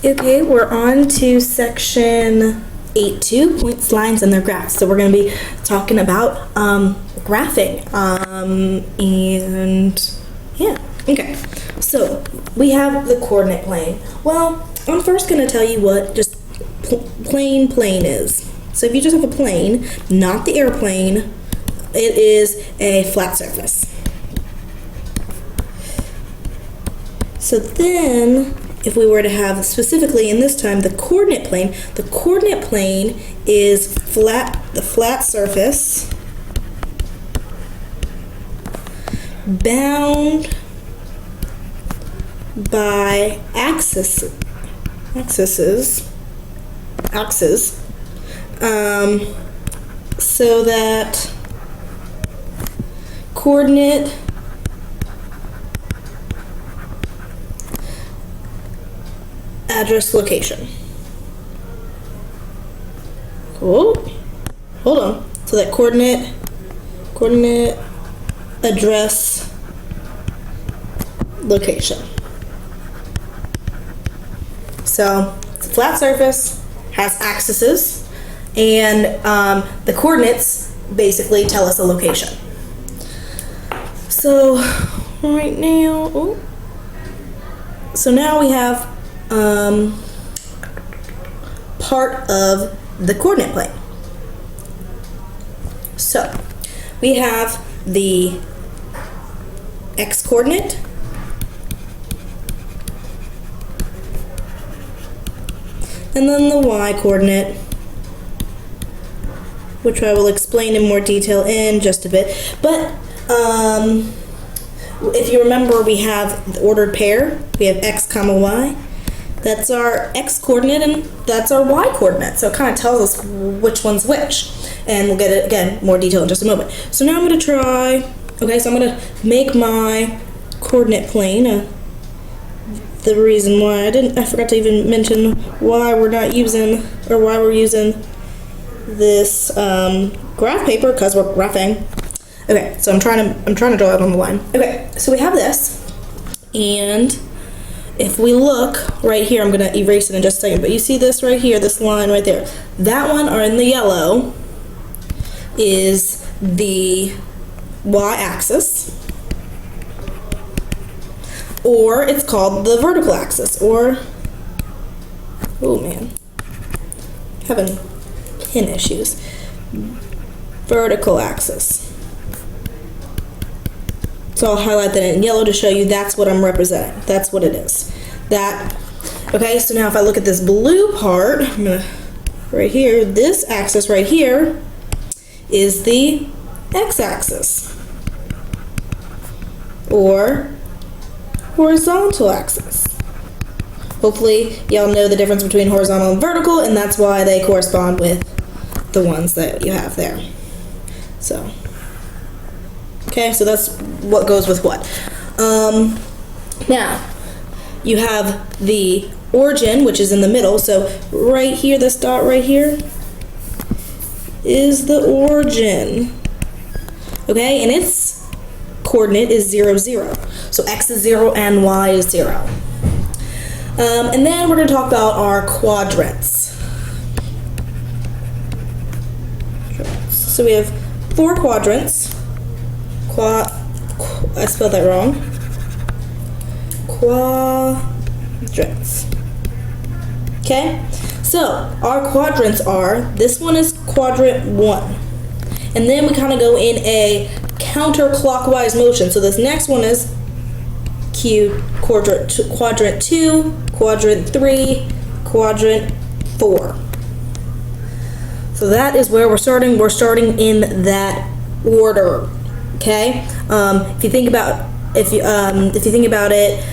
Okay, we're on to section 8.2, points, lines, and their graphs. So we're going to be talking about graphing. And yeah, okay. So we have the coordinate plane. Well, I'm first going to tell you what just plane is. So if you just have a plane, not the airplane, it is a flat surface. So then, if we were to have specifically in this time the coordinate plane is the flat surface bound by axes, so that coordinate address location. Cool. Hold on. So that coordinate address location. So it's a flat surface, has axes, and the coordinates basically tell us a location. So right now, so now we have part of the coordinate plane. So we have the x coordinate, and then the y coordinate, which I will explain in more detail in just a bit. But if you remember, we have the ordered pair. We have x comma y. That's our x coordinate and that's our y coordinate. So it kind of tells us which one's which. And we'll get it again, more detail in just a moment. So now I'm going to try, okay, so I'm going to make my coordinate plane. The reason why I forgot to even mention why we're not using, or why we're using this graph paper, because we're graphing. Okay, so I'm trying to draw it on the line. Okay, so we have this, and if we look right here, I'm going to erase it in just a second, but you see this right here, this line right there. That one, or in the yellow, is the y-axis, or it's called the vertical axis, or, oh man, having pin issues. Vertical axis. So I'll highlight that in yellow to show you that's what I'm representing. That's what it is. That, okay, so now if I look at this blue part, I'm gonna, right here, this axis right here is the x-axis, or horizontal axis. Hopefully y'all know the difference between horizontal and vertical, and that's why they correspond with the ones that you have there. So, okay, so that's what goes with what. Now, you have the origin, which is in the middle. So right here, this dot right here is the origin. Okay, and its coordinate is 0, 0. So x is 0 and y is 0. And then we're going to talk about our quadrants. So we have 4 quadrants. I spelled that wrong. Quadrants. Okay? So our quadrants are, this one is quadrant 1. And then we kind of go in a counterclockwise motion. So this next one is quadrant 2, quadrant 3, quadrant 4. So that is where we're starting. We're starting in that order. Okay? If you think about it,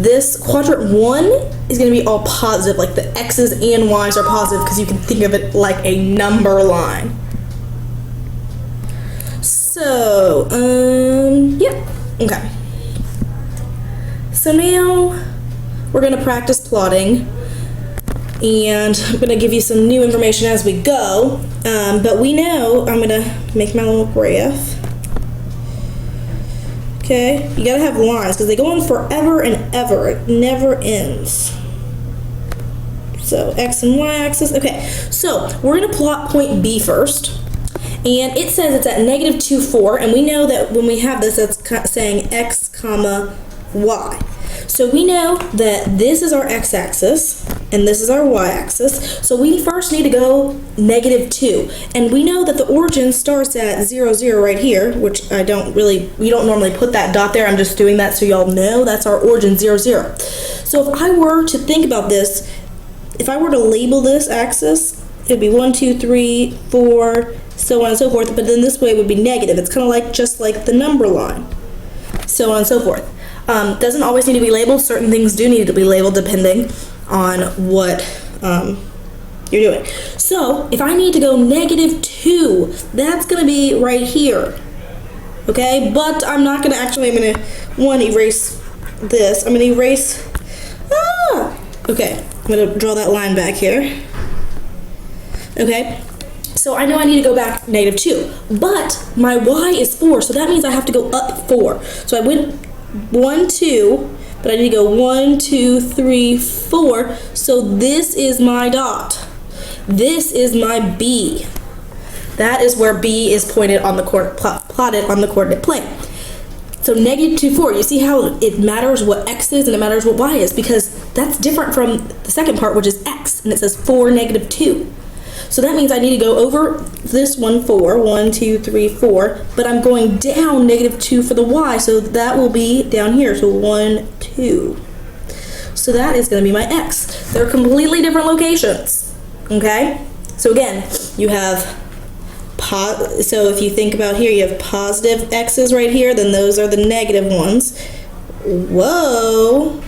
this quadrant 1 is going to be all positive, like the x's and y's are positive, because you can think of it like a number line. So, yeah, okay. So now we're going to practice plotting, and I'm going to give you some new information as we go, but we know, I'm going to make my little graph. Okay, you gotta have lines because they go on forever and ever. It never ends. So x and y axis. Okay, so we're going to plot point B first. And it says it's at negative 2, 4. And we know that when we have this, that's saying x comma y. So we know that this is our x-axis and this is our y-axis. So we first need to go negative 2. And we know that the origin starts at 0, 0 right here, which we don't normally put that dot there. I'm just doing that so y'all know that's our origin, 0, 0. So if I were to think about this, if I were to label this axis, it would be 1, 2, 3, 4, so on and so forth. But then this way it would be negative. It's kind of like just like the number line, so on and so forth. Doesn't always need to be labeled. Certain things do need to be labeled depending on what you're doing. So if I need to go negative 2, that's going to be right here. Okay, but I'm not going to I'm going to erase this. I'm going to erase, okay, I'm going to draw that line back here. Okay, so I know I need to go back negative 2, but my y is 4, so that means I have to go up 4. So I went 1, 2, but I need to go 1, 2, 3, 4. So this is my dot. This is my B. That is where B is pointed on the plotted on the coordinate plane. So negative 2, 4. You see how it matters what x is and it matters what y is, because that's different from the second part, which is x, and it says 4, negative 2. So that means I need to go over this 1, 4, 1, 2, 3, 4, but I'm going down negative 2 for the y, so that will be down here, so 1, 2. So that is going to be my x. They're completely different locations, okay? So again, you have, so if you think about here, you have positive x's right here, then those are the negative ones. Whoa.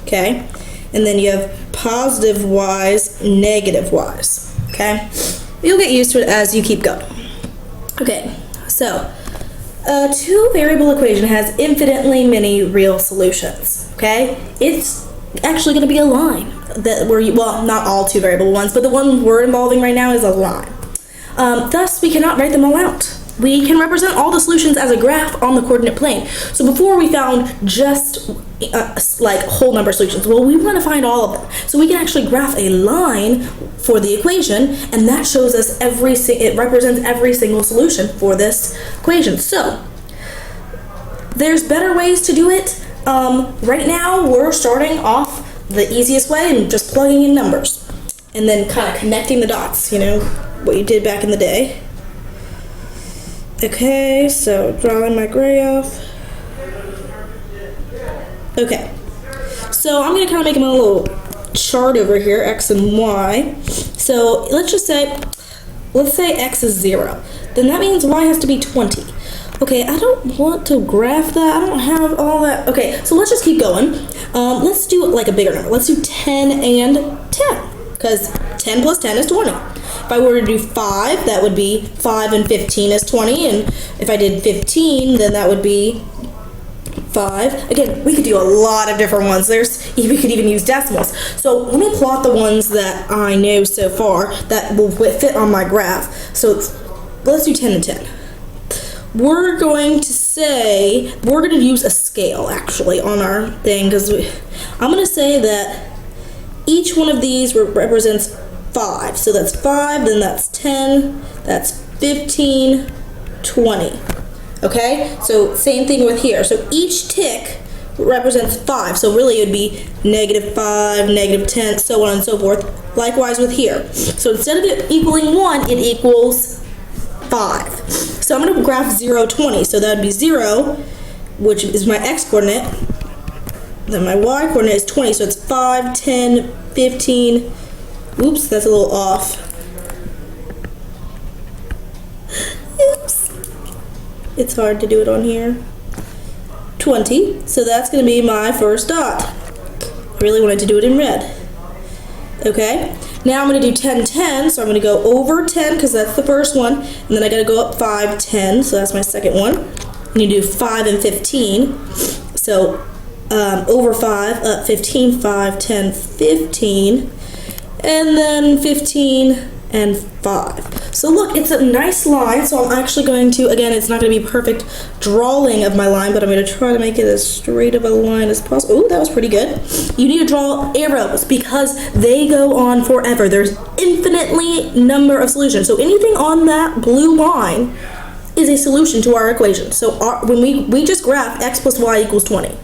Okay, and then you have positive y's, negative y's, okay? You'll get used to it as you keep going. Okay, so a two-variable equation has infinitely many real solutions, okay? It's actually going to be a line that well, not all two-variable ones, but the one we're involving right now is a line. Thus, we cannot write them all out. We can represent all the solutions as a graph on the coordinate plane. So before we found just like whole number solutions. Well, we want to find all of them. So we can actually graph a line for the equation, and that shows us it represents every single solution for this equation. So there's better ways to do it. Right now, we're starting off the easiest way and just plugging in numbers and then kind of connecting the dots, you know, what you did back in the day. Okay, so drawing my graph. Okay, so I'm going to kind of make my little chart over here, x and y. So let's say x is 0. Then that means y has to be 20. Okay, I don't want to graph that. I don't have all that. Okay, so let's just keep going. Let's do like a bigger number. Let's do 10 and 10, because 10 plus 10 is 20. If I were to do 5, that would be 5 and 15 is 20. And if I did 15, then that would be 5. Again, we could do a lot of different ones. We could even use decimals. So let me plot the ones that I know so far that will fit on my graph. So let's do 10 and 10. We're going to use a scale actually on our thing, because I'm going to say that each one of these represents 5. So that's 5, then that's 10, that's 15, 20. Okay, so same thing with here. So each tick represents 5. So really it would be -5, -10, so on and so forth. Likewise with here. So instead of it equaling 1, it equals 5. So I'm going to graph 0, 20. So that would be 0, which is my x-coordinate. Then my y-coordinate is 20. So it's 5, 10, 15. Oops, that's a little off. Oops. It's hard to do it on here. 20. So that's going to be my first dot. I really wanted to do it in red. Okay. Now I'm going to do 10, 10. So I'm going to go over 10 because that's the first one. And then I got to go up 5, 10. So that's my second one. And you do 5 and 15. So over 5, up 15, 5, 10, 15. And then 15 and 5. So look, it's a nice line, so I'm actually going to, again, it's not going to be perfect drawing of my line, but I'm going to try to make it as straight of a line as possible. Ooh, that was pretty good. You need to draw arrows because they go on forever. There's infinitely number of solutions. So anything on that blue line is a solution to our equation. So when we just graph x plus y equals 20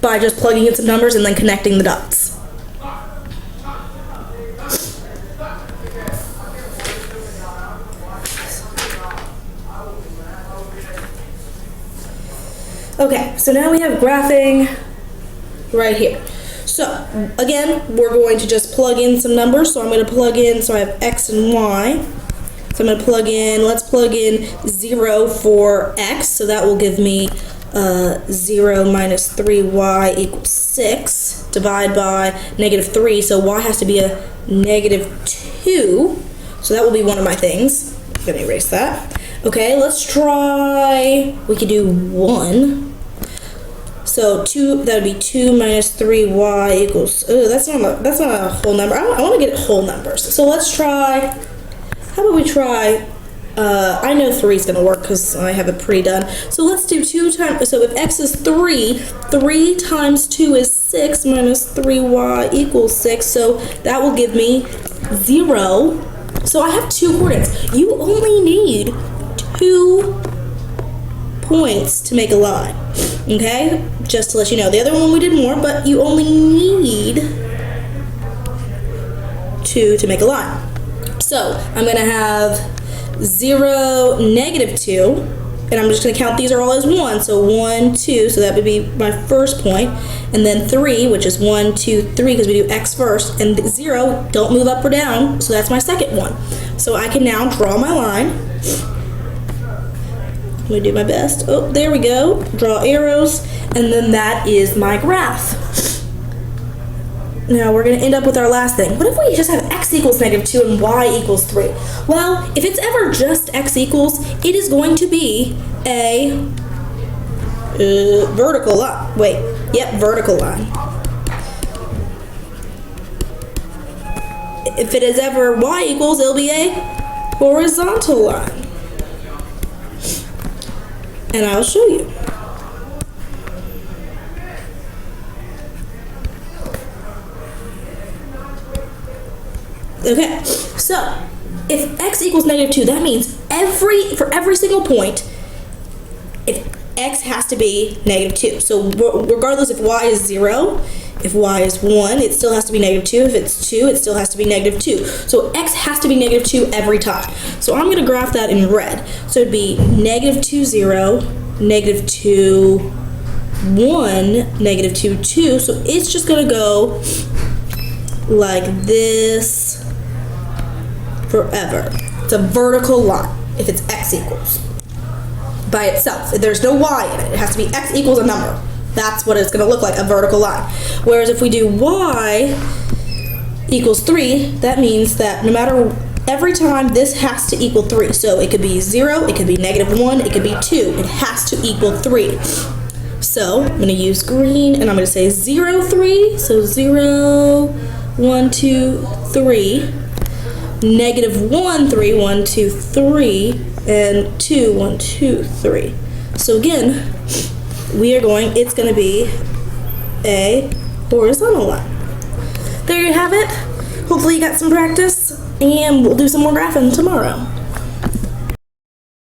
by just plugging in some numbers and then connecting the dots. Okay, so now we have graphing right here. So again, we're going to just plug in some numbers. So I'm going to plug in, so I have x and y. So I'm going to plug in, let's plug in 0 for x. So that will give me 0 minus 3y equals 6. Divide by negative 3. So y has to be a negative 2. So that will be one of my things. I'm going to erase that. Okay, let's try, we could do 1. So 2, that would be 2 minus 3y equals, oh, that's not a whole number. I want to get whole numbers. So let's try, how about we try, I know 3 is going to work because I have it pre-done. So let's do 2 times, so if x is 3, 3 times 2 is 6 minus 3y equals 6. So that will give me 0. So I have 2 coordinates. You only need 2 points to make a line, okay? Just to let you know. The other one we did more, but you only need 2 to make a line. So I'm going to have 0, negative 2, and I'm just going to count these are all as 1. So 1, 2, so that would be my first point, and then 3, which is 1, 2, 3, because we do x first, and 0, don't move up or down, so that's my second one. So I can now draw my line. Let me do my best. Oh, there we go. Draw arrows, and then that is my graph. Now we're going to end up with our last thing. What if we just have x equals negative 2 and y equals 3? Well, if it's ever just x equals, it is going to be a vertical line. Wait, yep, vertical line. If it is ever y equals, it'll be a horizontal line. And I'll show you. Okay, so if x equals negative 2, that means for every single point, if x has to be negative 2. So regardless if y is 0, if y is 1, it still has to be negative 2. If it's 2, it still has to be negative 2. So x has to be negative 2 every time. So I'm going to graph that in red. So it'd be negative 2, 0, negative 2, 1, negative 2, 2. So it's just going to go like this forever. It's a vertical line if it's x equals by itself. There's no y in it. It has to be x equals a number. That's what it's going to look like, a vertical line. Whereas if we do y equals 3, that means that no matter, every time this has to equal 3. So it could be 0, it could be negative 1, it could be 2. It has to equal 3. So I'm going to use green, and I'm going to say 0, 3. So 0, 1, 2, 3. Negative 1, 3, 1, 2, 3. And 2, 1, 2, 3. So again, it's going to be a horizontal line. There you have it. Hopefully you got some practice, and we'll do some more graphing tomorrow.